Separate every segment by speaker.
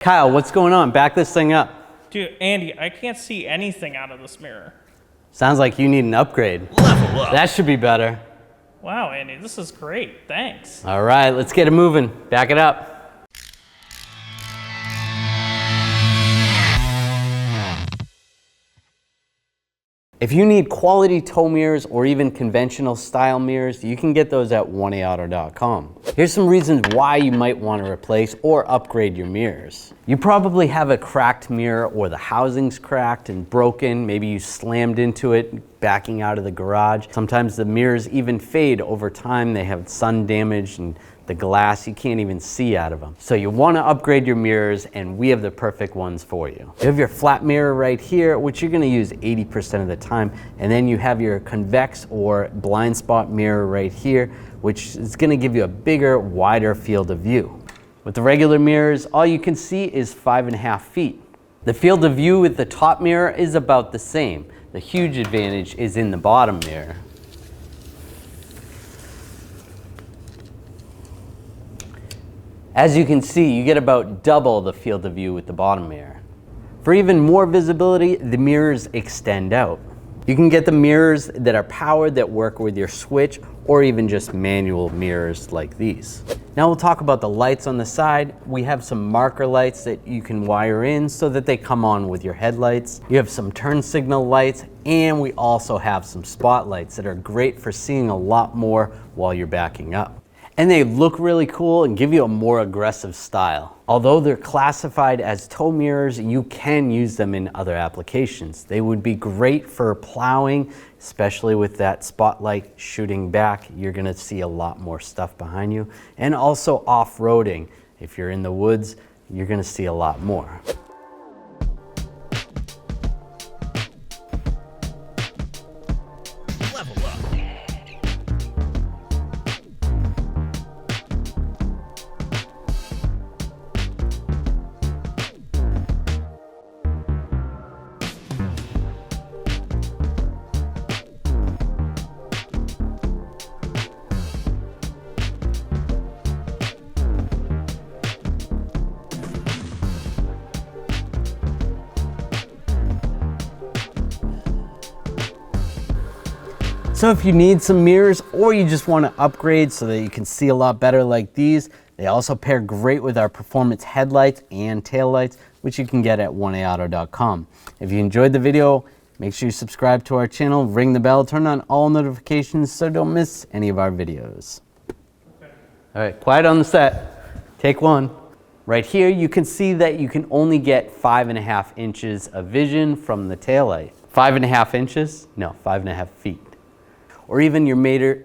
Speaker 1: Kyle, what's going on? Back this thing up.
Speaker 2: Dude, Andy, I can't see anything out of this mirror.
Speaker 1: Sounds like you need an upgrade.
Speaker 3: Level up.
Speaker 1: That should be better.
Speaker 2: Wow, Andy, this is great. Thanks.
Speaker 1: All right, let's get it moving. Back it up. If you need quality tow mirrors or even conventional style mirrors, you can get those at 1aauto.com. Here's some reasons why you might want to replace or upgrade your mirrors. You probably have a cracked mirror or the housing's cracked and broken. Maybe you slammed into it backing out of the garage. Sometimes the mirrors even fade over time. They have sun damage and the glass, you can't even see out of them. So you want to upgrade your mirrors, and we have the perfect ones for you. You have your flat mirror right here, which you're going to use 80% of the time, and then you have your convex or blind spot mirror right here, which is going to give you a bigger, wider field of view. With the regular mirrors, all you can see is 5.5 feet. The field of view with the top mirror is about the same. The huge advantage is in the bottom mirror. As you can see, you get about double the field of view with the bottom mirror. For even more visibility, the mirrors extend out. You can get the mirrors that are powered that work with your switch, or even just manual mirrors like these. Now we'll talk about the lights on the side. We have some marker lights that you can wire in so that they come on with your headlights. You have some turn signal lights, and we also have some spotlights that are great for seeing a lot more while you're backing up. And they look really cool and give you a more aggressive style. Although they're classified as tow mirrors, you can use them in other applications. They would be great for plowing, especially with that spotlight shooting back. You're gonna see a lot more stuff behind you. And also off-roading. If you're in the woods, you're gonna see a lot more.
Speaker 3: Level up.
Speaker 1: So if you need some mirrors or you just want to upgrade so that you can see a lot better like these, they also pair great with our performance headlights and taillights, which you can get at 1aauto.com. If you enjoyed the video, make sure you subscribe to our channel, ring the bell, turn on all notifications so don't miss any of our videos. All right, quiet on the set. Take one. Right here, you can see that you can only get 5.5 inches of vision from the taillight. 5.5 inches? No, 5.5 feet. Or even your mater.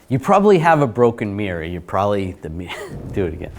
Speaker 1: You probably have a broken mirror. Do it again.